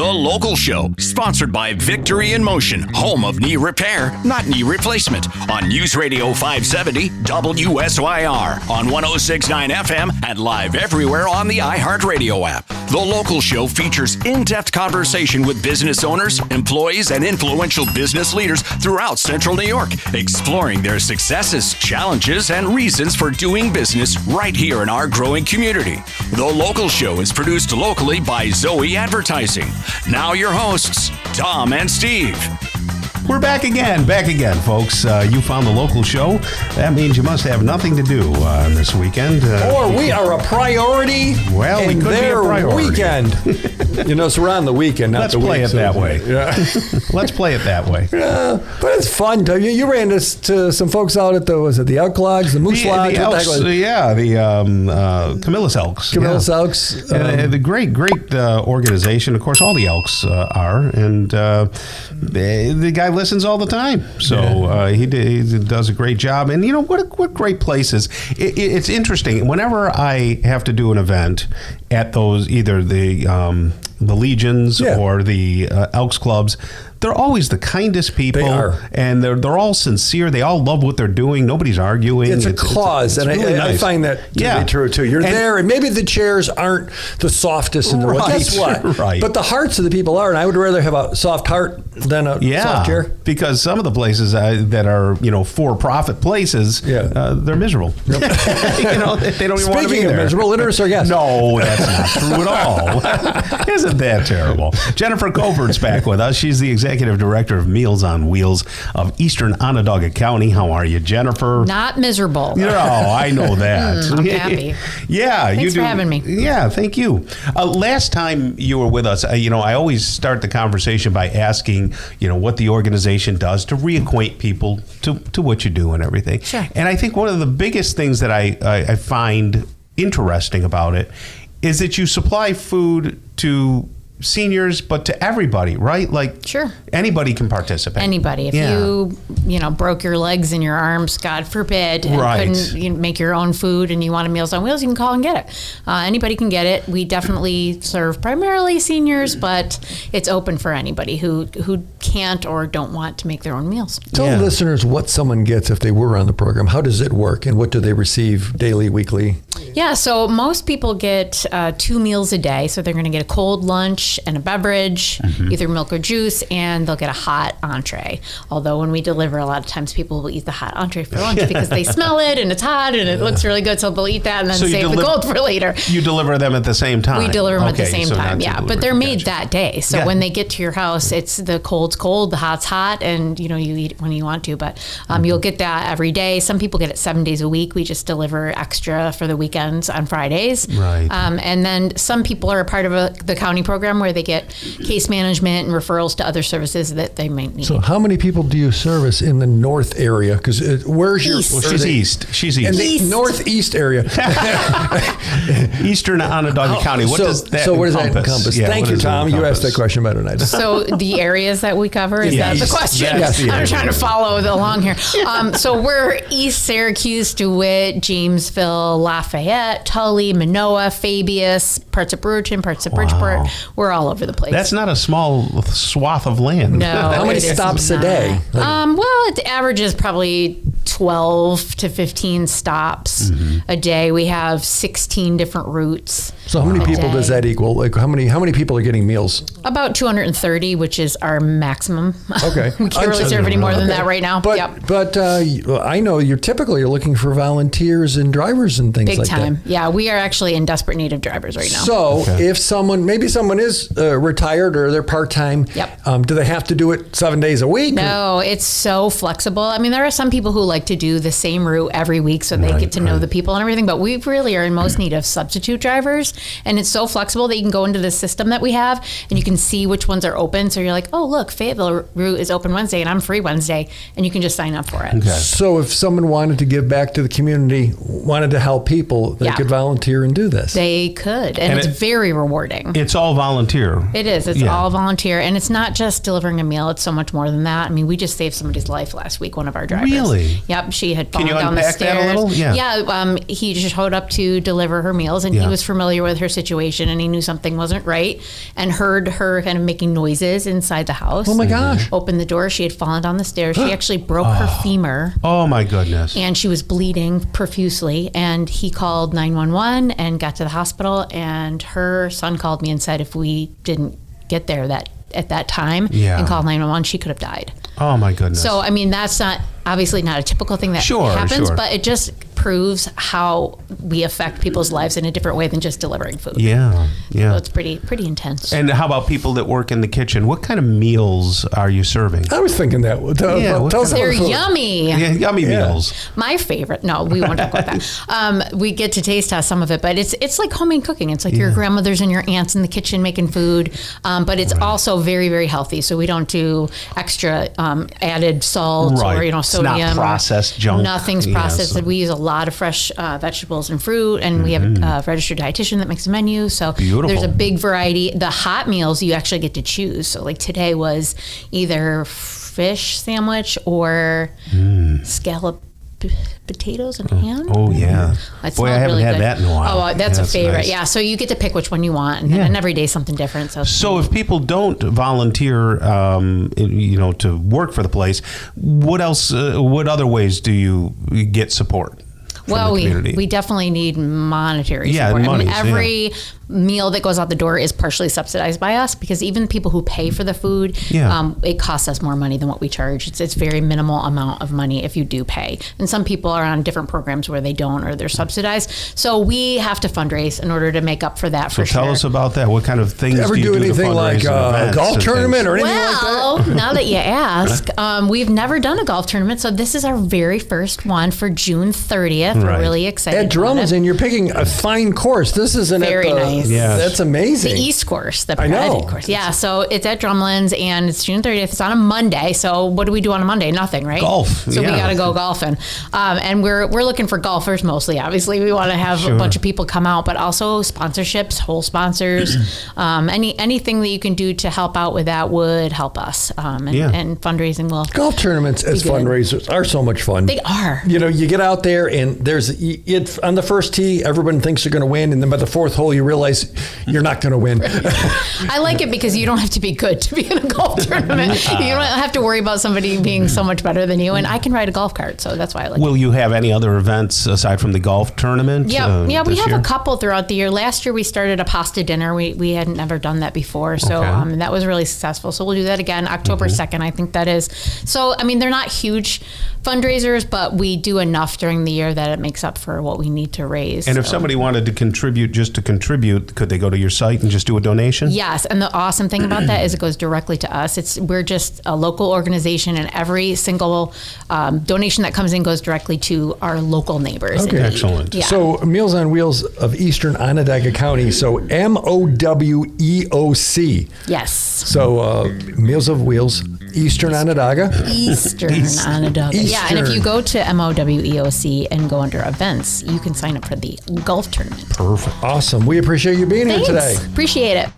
The Local Show, sponsored by Victory in Motion, home of knee repair, not knee replacement, on News Radio 570 WSYR, on 106.9 FM, and live everywhere on the iHeartRadio app. The Local Show features in-depth conversation with business owners, employees, and influential business leaders throughout Central New York, exploring their successes, challenges, and reasons for doing business right here in our growing community. The Local Show is produced locally by Zoe Advertising. Now your hosts, Tom and Steve. We're back again, folks. You found The Local Show. That means you must have nothing to do this weekend. Or we are a priority. Well, we could be a priority. Weekend. You know, so we're on the weekend, not the week. Let's play it that way. Yeah. Let's play it that way. Yeah, but it's fun. You ran to some folks out at the Elk Lodge, the Moose Lodge? The Elks, the Camillus Elks. Camillus Elks. The great organization. Of course, all the Elks are. And the guy listens all the time, so he does a great job. And you know what great places. It's interesting whenever I have to do an event at those, either the Legions or the Elks clubs. They're always the kindest people. They are. And they're all sincere. They all love what they're doing. Nobody's arguing. It's a cause, and really nice. I find that to be true, too. You're there, and maybe the chairs aren't the softest in the world. Guess what? Right. But the hearts of the people are, and I would rather have a soft heart than a soft chair. Because some of the places that are, for-profit places, they're miserable. Yep. They don't even want to be there. Speaking of miserable, introduce our guest. No, that's not true at all. Isn't that terrible? Jennifer Covert's back with us. She's the Executive Director of Meals on Wheels of Eastern Onondaga County. How are you, Jennifer? Not miserable. No, I know that. I'm happy. Yeah. Thanks for having me. Yeah, thank you. Last time you were with us, I always start the conversation by asking, what the organization does to reacquaint people to what you do and everything. Sure. And I think one of the biggest things that I find interesting about it is that you supply food to seniors, but to everybody, right? Like, sure, anybody can participate. Anybody. If you broke your legs and your arms, God forbid, and couldn't make your own food, and you want a Meals on Wheels, you can call and get it. Anybody can get it. We definitely serve primarily seniors, but it's open for anybody who can't or don't want to make their own meals. Tell listeners what someone gets if they were on the program. How does it work, and what do they receive daily, weekly? Yeah, so most people get 2 meals a day. So they're going to get a cold lunch and a beverage, either milk or juice, and they'll get a hot entree. Although when we deliver, a lot of times people will eat the hot entree for lunch because they smell it and it's hot and it looks really good. So they'll eat that and then save the cold for later. You deliver them at the same time? We deliver them at the same time, but they're made that day. So when they get to your house, it's the cold's cold, the hot's hot, and you eat it when you want to. But you'll get that every day. Some people get it 7 days a week. We just deliver extra for the weekends on Fridays. Right. And then some people are a part of the county program where they get case management and referrals to other services that they might need. So how many people do you service in the north area? Because where's your... Well, she's east. In the northeast area. Eastern Onondaga County. What does that encompass? Yeah, thank you, Tom. You asked that question better than I did. So the areas that we cover, is that the question? Yes. I'm trying to follow along here. So we're East Syracuse, DeWitt, Jamesville, Lafayette, Tully, Minoa, Fabius, parts of Brewerton, parts of Bridgeport. We're all over the place. That's not a small swath of land. No. How many stops a day? Well, it averages probably 12 to 15 stops a day. We have 16 different routes. So how many people does that equal? Like how many people are getting meals? About 230, which is our maximum. Okay. We can't really serve any more than that right now. But I know you're looking for volunteers and drivers and things like that. Big time. Yeah, we are actually in desperate need of drivers right now. So if someone is retired or they're part-time, do they have to do it 7 days a week? No, it's so flexible. I mean, there are some people who like to do the same route every week so they get to know the people and everything, but we really are in most need of substitute drivers. And it's so flexible that you can go into the system that we have and you can see which ones are open. So you're like, oh, look, Fayetteville route is open Wednesday and I'm free Wednesday. And you can just sign up for it. Okay. So if someone wanted to give back to the community, wanted to help people, they could volunteer and do this. They could. And it's very rewarding. It's all volunteer. It is. It's all volunteer. And it's not just delivering a meal. It's so much more than that. I mean, we just saved somebody's life last week, one of our drivers. Really? Yep, she had fallen down the unpack stairs. that a little? Yeah. Yeah, he just showed up to deliver her meals, and he was familiar with her situation, and he knew something wasn't right, and heard her kind of making noises inside the house. Oh my gosh! Opened the door. She had fallen down the stairs. She actually broke her femur. Oh my goodness! And she was bleeding profusely, and he called 911 and got to the hospital, and her son called me and said if we didn't get there at that time and call 911, she could have died. Oh my goodness. So, I mean, that's obviously not a typical thing that happens, but it just proves how we affect people's lives in a different way than just delivering food. Yeah. So it's pretty intense. And how about people that work in the kitchen? What kind of meals are you serving? I was thinking that. They're yummy. Yeah, yummy meals. My favorite. No, we won't talk about that. We get to taste test some of it, but it's like homemade cooking. It's like your grandmothers and your aunts in the kitchen making food, but it's also very, very healthy. So we don't do extra added salt or sodium. It's not processed junk. Nothing's processed. We use a lot of fresh vegetables and fruit, and we have a registered dietitian that makes a menu. So there's a big variety. The hot meals you actually get to choose. So like today was either fish sandwich or scallop potatoes and ham. Oh yeah. Boy, I haven't had that in a while. Oh, that's a favorite. Nice. Yeah. So you get to pick which one you want, and every day something different. So if people don't volunteer, to work for the place, what else? What other ways do you get support? Well, we definitely need monetary support. Monies, every meal that goes out the door is partially subsidized by us, because even people who pay for the food, it costs us more money than what we charge. It's very minimal amount of money if you do pay. And some people are on different programs where they don't, or they're subsidized. So we have to fundraise in order to make up for that. So tell us about that. What kind of things do you do anything to like a golf tournament or anything like that? Well, now that you ask, we've never done a golf tournament, so this is our very first one for June 30th. We're really excited. At Drummond's, and you're picking a fine course. This isn't very nice. Yes. That's amazing. The East course, the Edit course. Yeah, so it's at Drumlin's, and it's June 30th. It's on a Monday. So what do we do on a Monday? Nothing, right? Golf. So we got to go golfing. And we're looking for golfers mostly. Obviously, we want to have a bunch of people come out, but also sponsorships, whole sponsors. Anything that you can do to help out with that would help us. And fundraising will. Golf tournaments as fundraisers are so much fun. They are. You get out there, and on the first tee, everyone thinks you're going to win, and then by the fourth hole, you realize you're not going to win. I like it because you don't have to be good to be in a golf tournament. You don't have to worry about somebody being so much better than you, and I can ride a golf cart, so that's why I like it. Will you have any other events aside from the golf tournament? We have a couple throughout the year. Last year we started a pasta dinner. We had never done that before, so that was really successful. So we'll do that again October 2nd, I think that is. So, I mean, they're not huge fundraisers, but we do enough during the year that it makes up for what we need to raise. And if somebody wanted to contribute just to contribute, could they go to your site and just do a donation? Yes, and the awesome thing about that is it goes directly to us. We're just a local organization, and every single donation that comes in goes directly to our local neighbors. Okay, excellent. Yeah. So Meals on Wheels of Eastern Onondaga County, so MOWEOC. Yes. So Meals of Wheels, Eastern Onondaga. Eastern Onondaga. Yeah, and if you go to MOWEOC and go under events, you can sign up for the golf tournament. Perfect. Awesome. We appreciate you being here today. Appreciate it.